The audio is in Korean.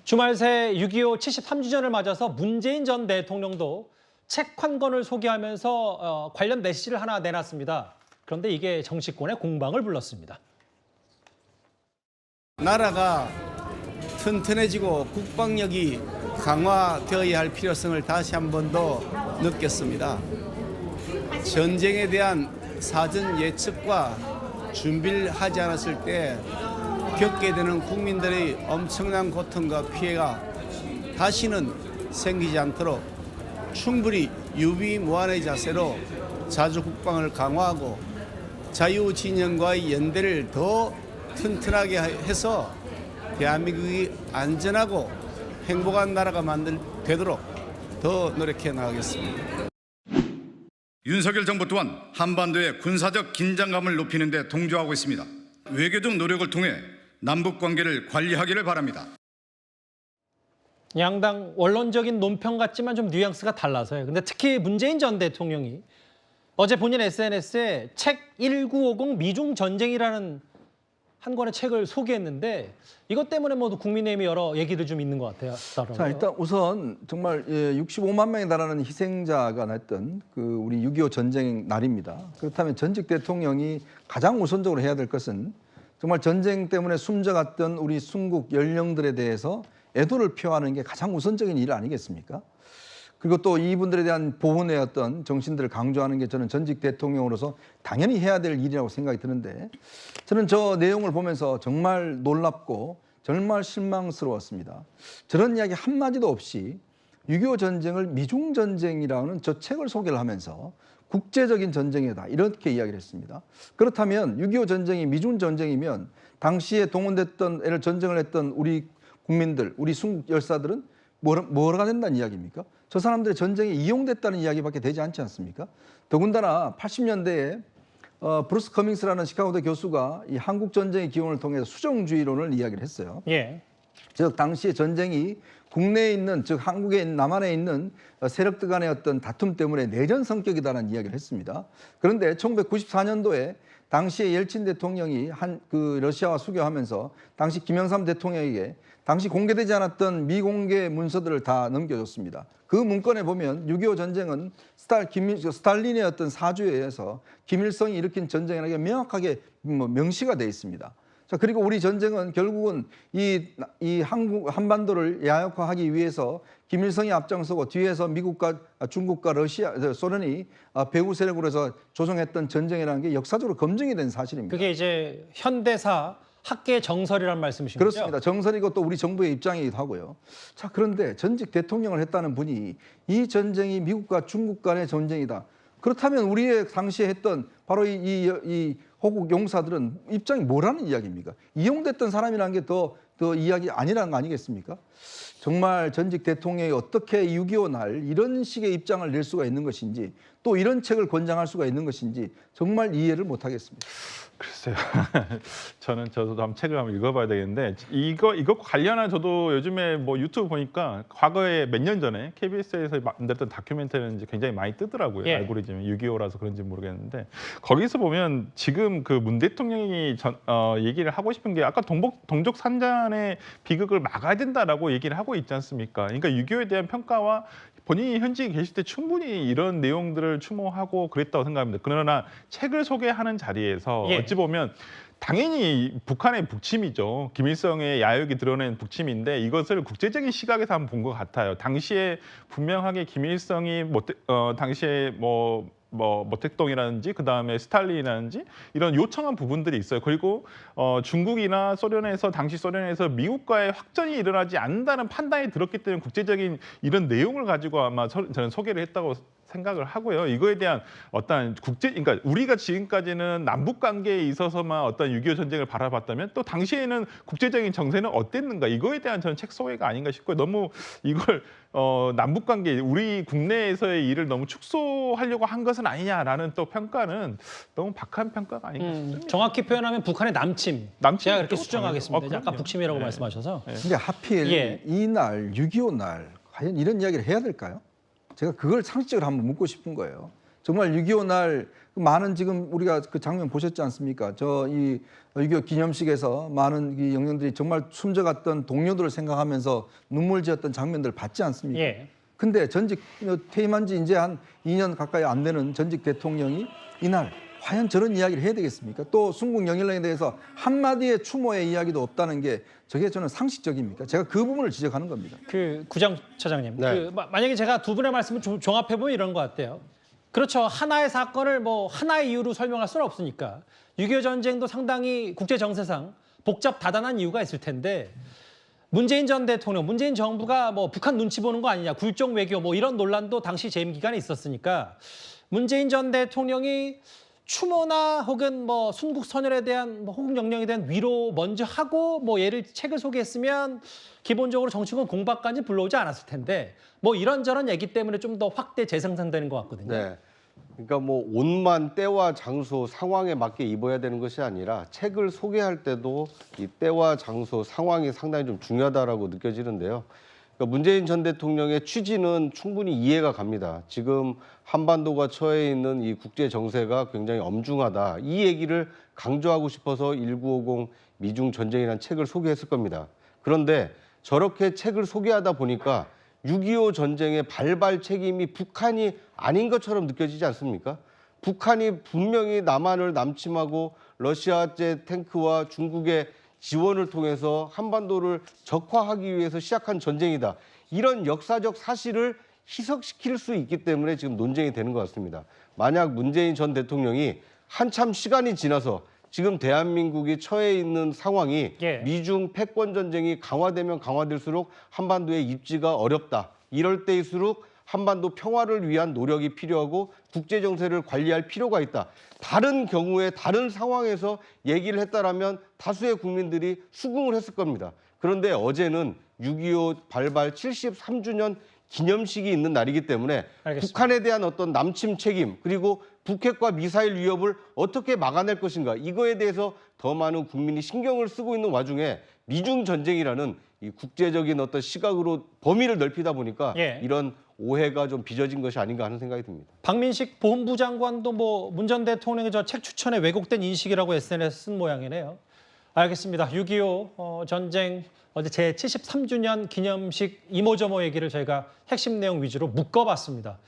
주말 새 6.25 73주년을 맞아서 문재인 전 대통령도 책 한 권을 소개하면서 관련 메시지를 하나 내놨습니다. 그런데 이게 정치권의 공방을 불렀습니다. 나라가 튼튼해지고 국방력이 강화되어야 할 필요성을 다시 한 번 더 느꼈습니다. 전쟁에 대한 사전 예측과 준비를 하지 않았을 때 겪게 되는 국민들의 엄청난 고통과 피해가 다시는 생기지 않도록 충분히 유비무환의 자세로 자주국방을 강화하고 자유진영과의 연대를 더 튼튼하게 해서 대한민국이 안전하고 행복한 나라가 되도록 더 노력해 나가겠습니다. 윤석열 정부 또한 한반도의 군사적 긴장감을 높이는 데 동조하고 있습니다. 외교적 노력을 통해 남북 관계를 관리하기를 바랍니다. 양당 원론적인 논평 같지만 좀 뉘앙스가 달라서요. 근데 특히 문재인 전 대통령이 어제 본인 SNS에 책 1950 미중 전쟁이라는 한 권의 책을 소개했는데 이것 때문에 모두 국민의힘이 여러 얘기도 좀 있는 것 같아요. 자, 일단 우선 정말 65만 명에 달하는 희생자가 났던 그 우리 6.25 전쟁 날입니다. 그렇다면 전직 대통령이 가장 우선적으로 해야 될 것은 정말 전쟁 때문에 숨져갔던 우리 순국 연령들에 대해서 애도를 표하는 게 가장 우선적인 일 아니겠습니까? 그리고 또 이분들에 대한 보훈의 어떤 정신들을 강조하는 게 저는 전직 대통령으로서 당연히 해야 될 일이라고 생각이 드는데 저는 저 내용을 보면서 정말 놀랍고 정말 실망스러웠습니다. 저런 이야기 한마디도 없이 6.25 전쟁을 미중 전쟁이라는 저 책을 소개를 하면서 국제적인 전쟁이다 이렇게 이야기를 했습니다. 그렇다면 6.25 전쟁이 미중 전쟁이면 당시에 동원됐던 전쟁을 했던 우리 국민들, 우리 순국 열사들은 뭐가 된다는 이야기입니까? 저 사람들의 전쟁에 이용됐다는 이야기밖에 되지 않지 않습니까? 더군다나 80년대에 브루스 커밍스라는 시카고대 교수가 이 한국 전쟁의 기원을 통해서 수정주의론을 이야기를 했어요. 예. 즉 당시의 전쟁이 국내에 있는 즉 한국에 있는 남한에 있는 세력들 간의 어떤 다툼 때문에 내전 성격이다라는 이야기를 했습니다. 그런데 1994년도에 당시에 옐친 대통령이 그 러시아와 수교하면서 당시 김영삼 대통령에게 당시 공개되지 않았던 미공개 문서들을 다 넘겨줬습니다. 그 문건에 보면 6.25 전쟁은 스탈린의 어떤 사주에 의해서 김일성이 일으킨 전쟁이라는 게 명확하게 명시가 되어 있습니다. 자, 그리고 우리 전쟁은 결국은 이 한반도를 야역화하기 위해서 김일성이 앞장서고 뒤에서 미국과 중국과 러시아, 소련이 배후 세력으로 해서 조성했던 전쟁이라는 게 역사적으로 검증이 된 사실입니다. 그게 이제 현대사 학계 정설이란 말씀이신 거죠? 그렇습니다. 정설이고 또 우리 정부의 입장이기도 하고요. 자, 그런데 전직 대통령을 했다는 분이 이 전쟁이 미국과 중국 간의 전쟁이다. 그렇다면 우리의 당시에 했던 바로 이 호국 용사들은 입장이 뭐라는 이야기입니까? 이용됐던 사람이라는 게 더 이야기 아니라는 거 아니겠습니까? 정말 전직 대통령이 어떻게 6.25 날 이런 식의 입장을 낼 수가 있는 것인지 또 이런 책을 권장할 수가 있는 것인지 정말 이해를 못하겠습니다. 글쎄요. 저도 한번 책을 한번 읽어봐야 되겠는데 이거 관련한 저도 요즘에 뭐 유튜브 보니까 과거에 몇 년 전에 KBS에서 만들었던 다큐멘터리는 이제 굉장히 많이 뜨더라고요. 예. 알고리즘이 6.25라서 그런지 모르겠는데 거기서 보면 지금 그 문 대통령이 얘기를 하고 싶은 게 아까 동족 산잔의 비극을 막아야 된다라고 얘기를 하고 있지 않습니까? 그러니까 6.25에 대한 평가와 본인이 현직에 계실 때 충분히 이런 내용들을 추모하고 그랬다고 생각합니다. 그러나 책을 소개하는 자리에서 예. 어찌 보면 당연히 북한의 북침이죠. 김일성의 야욕이 드러낸 북침인데 이것을 국제적인 시각에서 한번 본 것 같아요. 당시에 분명하게 김일성이 당시에 모택동이라든지 그다음에 스탈린이라든지 이런 요청한 부분들이 있어요. 그리고 중국이나 당시 소련에서 미국과의 확전이 일어나지 않는다는 판단이 들었기 때문에 국제적인 이런 내용을 가지고 아마 저는 소개를 했다고 생각을 하고요. 이거에 대한 어떤 그러니까 우리가 지금까지는 남북 관계에 있어서만 어떤 6.25 전쟁을 바라봤다면 또 당시에는 국제적인 정세는 어땠는가 이거에 대한 저는 책 소개가 아닌가 싶고요. 너무 이걸 남북 관계 우리 국내에서의 일을 너무 축소하려고 한 것은 아니냐라는 또 평가는 너무 박한 평가가 아닌가 싶습니다. 정확히 표현하면 북한의 남침. 제가 그렇게 수정하겠습니다. 아까 북침이라고 말씀하셔서. 근데 하필 예. 이날 6.25 날 과연 이런 이야기를 해야 될까요? 제가 그걸 상식적으로 한번 묻고 싶은 거예요. 정말 6.25 날 많은 지금 우리가 그 장면 보셨지 않습니까? 저 이 6.25 기념식에서 많은 이 영령들이 정말 숨져갔던 동료들을 생각하면서 눈물 지었던 장면들 봤지 않습니까? 예. 근데 전직 퇴임한 지 이제 한 2년 가까이 안 되는 전직 대통령이 이날 과연 저런 이야기를 해야 되겠습니까? 또 순국 영일령에 대해서 한마디의 추모의 이야기도 없다는 게 저게 저는 상식적입니까? 제가 그 부분을 지적하는 겁니다. 그 구장처장님, 네. 만약에 제가 두 분의 말씀을 종합해 보면 이런 것 같아요. 그렇죠. 하나의 사건을 뭐 하나의 이유로 설명할 수는 없으니까 6.25 전쟁도 상당히 국제 정세상 복잡 다단한 이유가 있을 텐데 문재인 전 대통령, 문재인 정부가 뭐 북한 눈치 보는 거 아니냐, 굴종 외교 뭐 이런 논란도 당시 재임 기간에 있었으니까 문재인 전 대통령이 추모나 혹은 뭐 순국 선열에 대한 뭐 호국 영령에 대한 위로 먼저 하고 뭐 책을 소개했으면 기본적으로 정치권 공박까지 불러오지 않았을 텐데 뭐 이런저런 얘기 때문에 좀 더 확대 재생산되는 것 같거든요. 네. 그러니까 뭐 옷만 때와 장소, 상황에 맞게 입어야 되는 것이 아니라 책을 소개할 때도 이 때와 장소, 상황이 상당히 좀 중요하다라고 느껴지는데요. 그러니까 문재인 전 대통령의 취지는 충분히 이해가 갑니다. 지금 한반도가 처해 있는 이 국제 정세가 굉장히 엄중하다. 이 얘기를 강조하고 싶어서 1950 미중 전쟁이라는 책을 소개했을 겁니다. 그런데 저렇게 책을 소개하다 보니까 6.25 전쟁의 발발 책임이 북한이 아닌 것처럼 느껴지지 않습니까? 북한이 분명히 남한을 남침하고 러시아제 탱크와 중국의 지원을 통해서 한반도를 적화하기 위해서 시작한 전쟁이다. 이런 역사적 사실을 희석시킬 수 있기 때문에 지금 논쟁이 되는 것 같습니다. 만약 문재인 전 대통령이 한참 시간이 지나서 지금 대한민국이 처해 있는 상황이 예. 미중 패권 전쟁이 강화되면 강화될수록 한반도의 입지가 어렵다. 이럴 때일수록 한반도 평화를 위한 노력이 필요하고 국제 정세를 관리할 필요가 있다. 다른 경우에 다른 상황에서 얘기를 했다라면 다수의 국민들이 수긍을 했을 겁니다. 그런데 어제는 6.25 발발 73주년 기념식이 있는 날이기 때문에 알겠습니다. 북한에 대한 어떤 남침 책임 그리고 북핵과 미사일 위협을 어떻게 막아낼 것인가 이거에 대해서 더 많은 국민이 신경을 쓰고 있는 와중에 미중 전쟁이라는 이 국제적인 어떤 시각으로 범위를 넓히다 보니까 예. 이런 오해가 좀 빚어진 것이 아닌가 하는 생각이 듭니다. 박민식 보훈부 장관도 뭐 문 전 대통령의 저 책 추천에 왜곡된 인식이라고 SNS 쓴 모양이네요. 알겠습니다. 6.25 전쟁 어제 제 73주년 기념식 이모저모 얘기를 저희가 핵심 내용 위주로 묶어봤습니다.